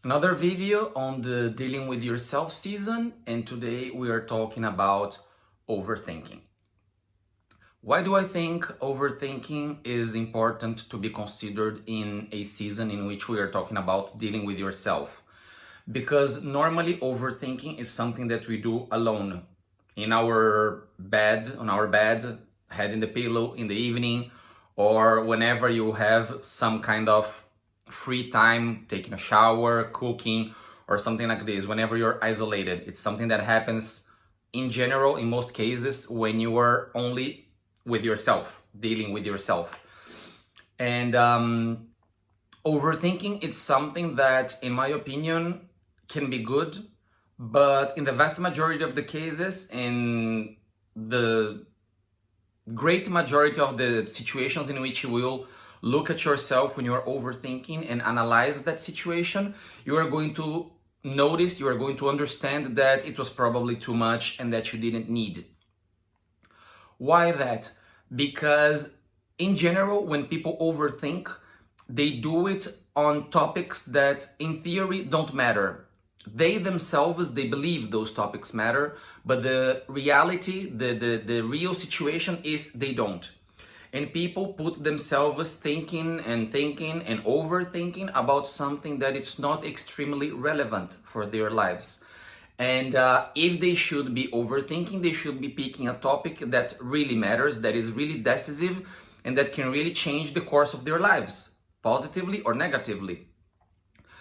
Another video on the dealing with yourself season, and today we are talking about overthinking. Why do I think overthinking is important to be considered in a season in which we are talking about dealing with yourself? Because normally overthinking is something that we do alone, in our bed, on our bed, head in the pillow in the evening, or whenever you have some kind of free time, taking a shower, cooking, or something like this, whenever you're isolated. It's something that happens in general, in most cases, when you are only with yourself, dealing with yourself. And overthinking is something that, in my opinion, can be good, but in the vast majority of the cases, in the great majority of the situations in which you will look at yourself when you are overthinking and analyze that situation, you are going to notice, you are going to understand that it was probably too much and that you didn't need. Why that? Because in general, when people overthink, they do it on topics that in theory don't matter. They themselves, they believe those topics matter, but the reality, the real situation is they don't. And people put themselves thinking and overthinking about something that is not extremely relevant for their lives. And if they should be overthinking, they should be picking a topic that really matters, that is really decisive, and that can really change the course of their lives, positively or negatively.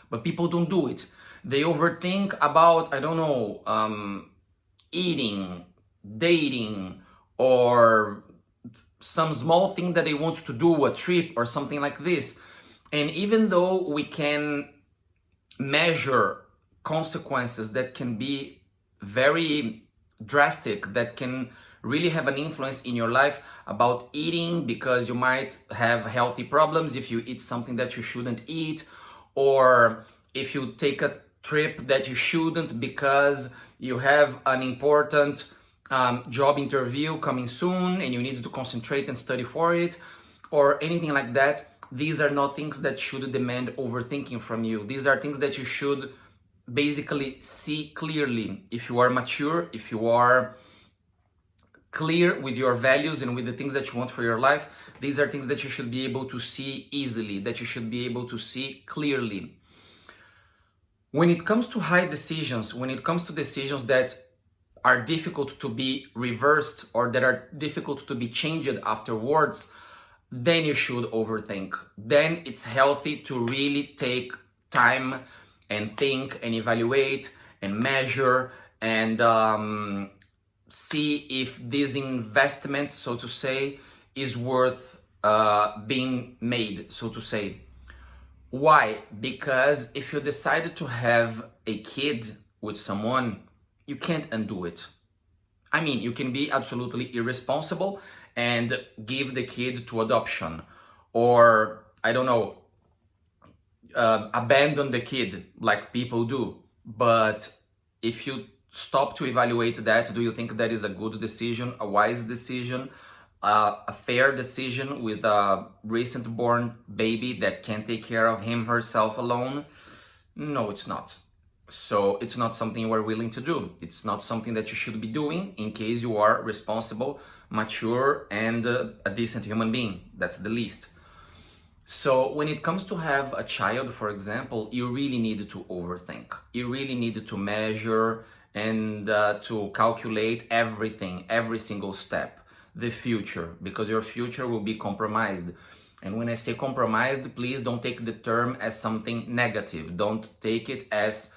But people don't do it. They overthink about, I don't know, eating, dating, or some small thing that they want to do, a trip or something like this. And even though we can measure consequences that can be very drastic, that can really have an influence in your life about eating, because you might have healthy problems if you eat something that you shouldn't eat, or if you take a trip that you shouldn't because you have an important job interview coming soon and you need to concentrate and study for it, or anything like that. These are not things that should demand overthinking from you. These are things that you should basically see clearly. If you are mature, if you are clear with your values and with the things that you want for your life, these are things that you should be able to see easily, that you should be able to see clearly. When it comes to high decisions, when it comes to decisions that are difficult to be reversed or that are difficult to be changed afterwards, then you should overthink. Then it's healthy to really take time and think and evaluate and measure and see if this investment, so to say, is worth being made, so to say. Why? Because if you decided to have a kid with someone, you can't undo it. I mean, you can be absolutely irresponsible and give the kid to adoption, or, I don't know, abandon the kid like people do. But if you stop to evaluate that, do you think that is a good decision, a wise decision, a fair decision with a recent born baby that can take care of him herself alone? No, it's not. So it's not something you are willing to do. It's not something that you should be doing in case you are responsible, mature, and a decent human being. That's the least. So when it comes to have a child, for example, you really need to overthink. You really need to measure and to calculate everything, every single step, the future, because your future will be compromised. And when I say compromised, please don't take the term as something negative. Don't take it as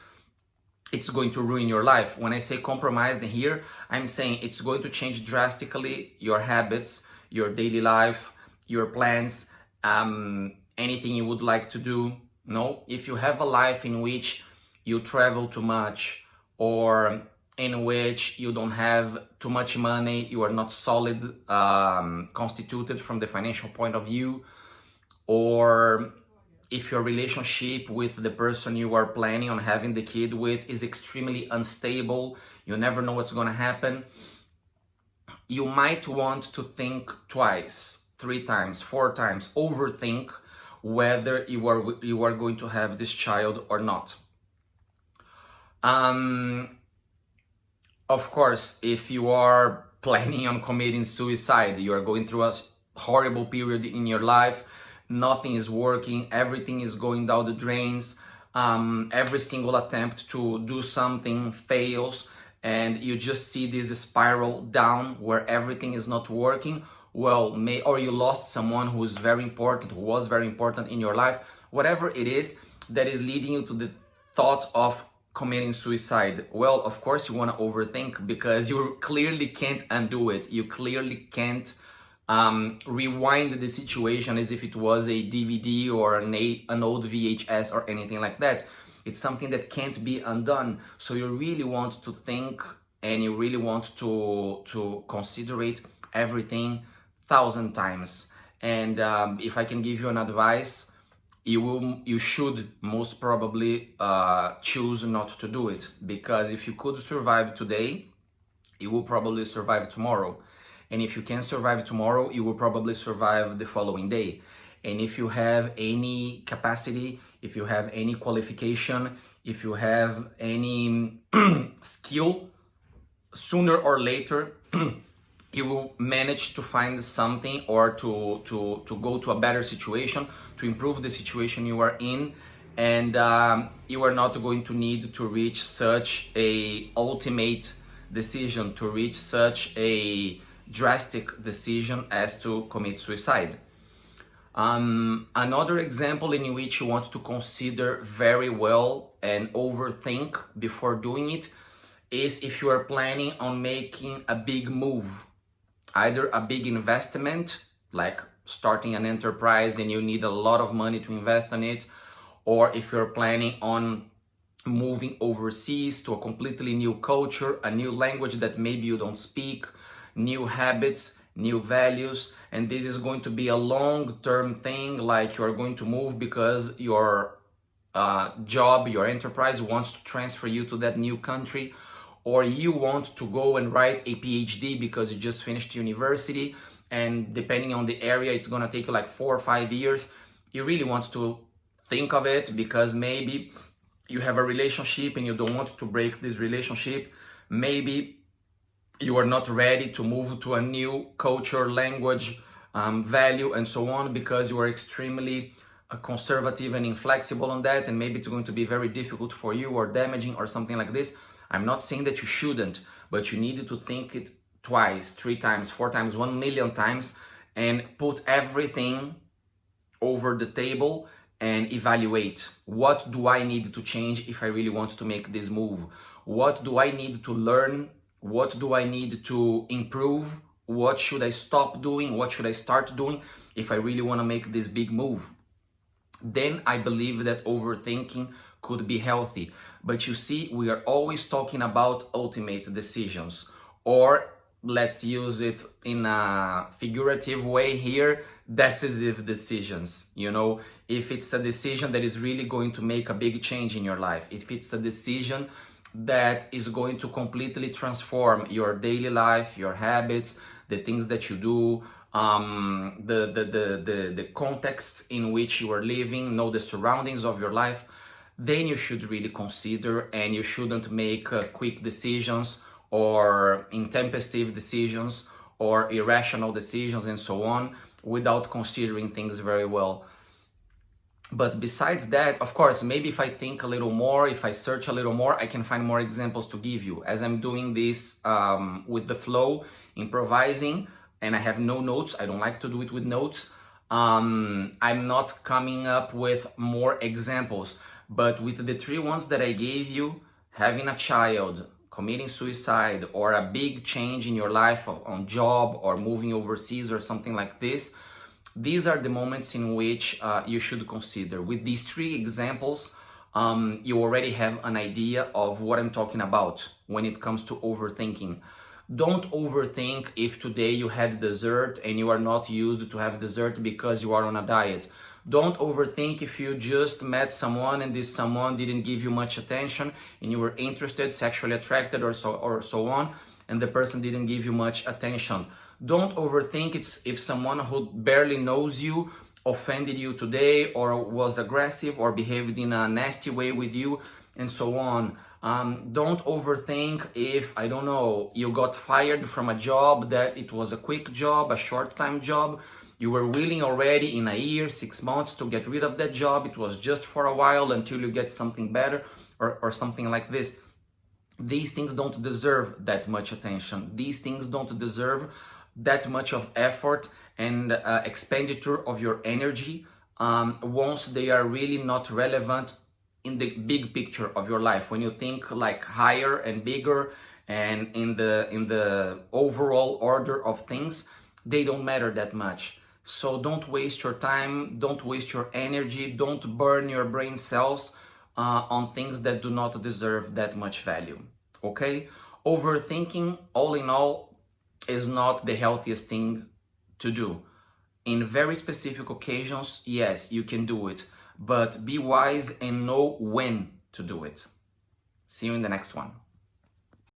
it's going to ruin your life. When I say compromised here, I'm saying it's going to change drastically your habits, your daily life, your plans, anything you would like to do. No, if you have a life in which you travel too much, or in which you don't have too much money, you are not solid, constituted from the financial point of view, or if your relationship with the person you are planning on having the kid with is extremely unstable, you never know what's going to happen, you might want to think twice, 3 times, 4 times, overthink whether you are going to have this child or not. Of course, if you are planning on committing suicide, you are going through a horrible period in your life, nothing is working, everything is going down the drains, every single attempt to do something fails, and you just see this spiral down where everything is not working, well, or you lost someone who is very important, who was very important in your life, whatever it is that is leading you to the thought of committing suicide. Well, of course you want to overthink because you clearly can't undo it. You clearly can't rewind the situation as if it was a DVD or an old VHS or anything like that. It's something that can't be undone. So you really want to think, and you really want to consider it everything 1,000 times. And if I can give you an advice, you should most probably choose not to do it, because if you could survive today, you will probably survive tomorrow. And if you can survive tomorrow, you will probably survive the following day. And if you have any capacity, if you have any qualification, if you have any skill, sooner or later, you will manage to find something, or to go to a better situation, to improve the situation you are in. And you are not going to need to reach such a ultimate decision, to reach such a drastic decision as to commit suicide. Another example in which you want to consider very well and overthink before doing it is if you are planning on making a big move, either a big investment, like starting an enterprise and you need a lot of money to invest in it, or if you're planning on moving overseas to a completely new culture, a new language that maybe you don't speak, new habits, new values, and this is going to be a long-term thing, like you're going to move because your job, your enterprise wants to transfer you to that new country, or you want to go and write a PhD because you just finished university, and depending on the area, it's gonna take you like 4 or 5 years. You really want to think of it because maybe you have a relationship and you don't want to break this relationship. Maybe you are not ready to move to a new culture, language, value, and so on, because you are extremely conservative and inflexible on that, and maybe it's going to be very difficult for you or damaging or something like this. I'm not saying that you shouldn't, but you need to think it twice, 3 times, 4 times, 1,000,000 times, and put everything over the table and evaluate, what do I need to change if I really want to make this move? What do I need to learn? What do I need to improve? What should I stop doing? What should I start doing if I really want to make this big move? Then I believe that overthinking could be healthy. But you see, we are always talking about ultimate decisions, or let's use it in a figurative way here, decisive decisions. You know, if it's a decision that is really going to make a big change in your life, if it's a decision that is going to completely transform your daily life, your habits, the things that you do, the context in which you are living, know the surroundings of your life, then you should really consider, and you shouldn't make quick decisions or intempestive decisions or irrational decisions and so on without considering things very well. But besides that, of course, maybe if I think a little more, if I search a little more, I can find more examples to give you. As I'm doing this with the flow, improvising, and I have no notes, I don't like to do it with notes, I'm not coming up with more examples. But with the 3 ones that I gave you, having a child, committing suicide, or a big change in your life on job, or moving overseas or something like this, these are the moments in which you should consider. With these 3 examples, you already have an idea of what I'm talking about when it comes to overthinking. Don't overthink if today you had dessert and you are not used to have dessert because you are on a diet. Don't overthink if you just met someone and this someone didn't give you much attention and you were interested, sexually attracted, or so on, and the person didn't give you much attention. Don't overthink if someone who barely knows you offended you today, or was aggressive, or behaved in a nasty way with you, and so on. Don't overthink if, I don't know, you got fired from a job that it was a quick job, a short-time job. You were willing already in a year, 6 months to get rid of that job. It was just for a while until you get something better or something like this. These things don't deserve that much attention. These things don't deserve that much of effort and expenditure of your energy once they are really not relevant in the big picture of your life. When you think like higher and bigger and in the overall order of things, they don't matter that much. So don't waste your time, don't waste your energy, don't burn your brain cells on things that do not deserve that much value. Okay? Overthinking, all in all, is not the healthiest thing to do. In very specific occasions, yes, you can do it, but be wise and know when to do it. See you in the next one.